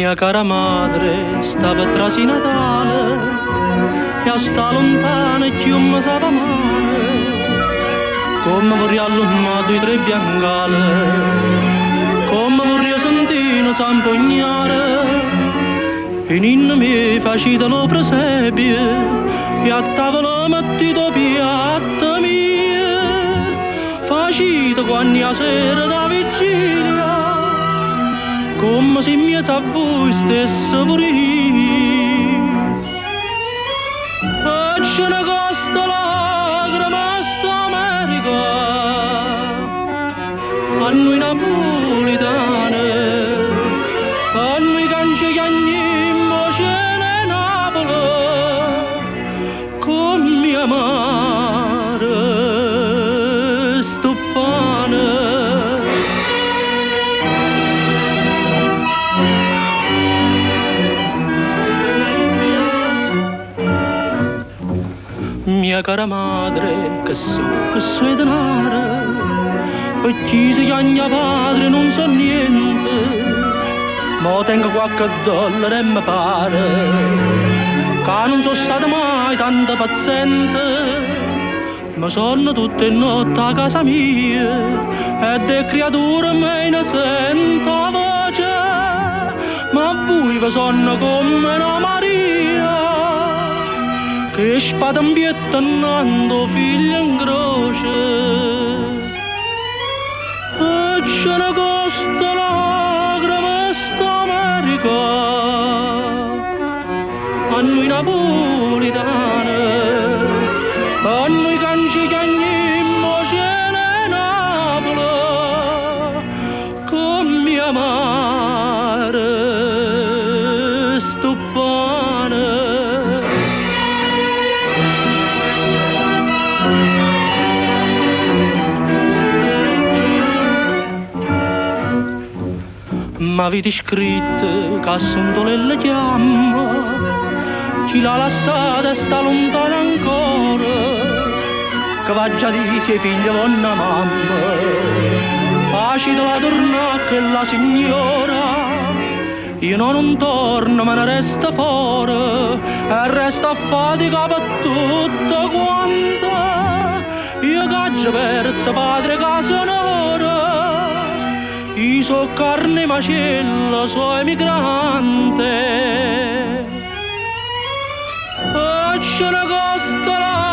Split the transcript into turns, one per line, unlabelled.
Mia cara madre stava trasi Natale e a sta lontana e chiù mi sapeva male, come vorrei allummato i tre biancale, come vorrei sentire s'ampognare, e ninna mi facita lo presepio e a tavola mettito piatta mia, facita quando a sera da vigilia, come se in mezzo a voi stesse pure io. E ce ne costa lacrime sta America, a noi napolitane, a noi cancelliamo cielo Napoli, con mia mare stupane. Mia cara madre, che so è denaro, perché se mia padre non so niente, ma tengo qualche dollaro e mi pare, che non sono stato mai tanto paziente, ma sono tutte notte a casa mia, e de creature me ne sento voce, ma voi vi sono come una Maria, che spada ambietta andando figlia in croce, e ce ne costa lacrime sta America, a noi napolitane, a noi cancelliamo cielo Napoli, con mia mare stupane. M'avete scritto che assunto le chiama, chi l'ha lasciata e sta lontana ancora, che va già di suoi figli con una mamma, pace della tornare che la signora, io non torno ma ne resta fuori, e resta a fatica per tutto quanto, io caccio perso padre casa onore, io so carne macella, so emigrante, e ce ne costa la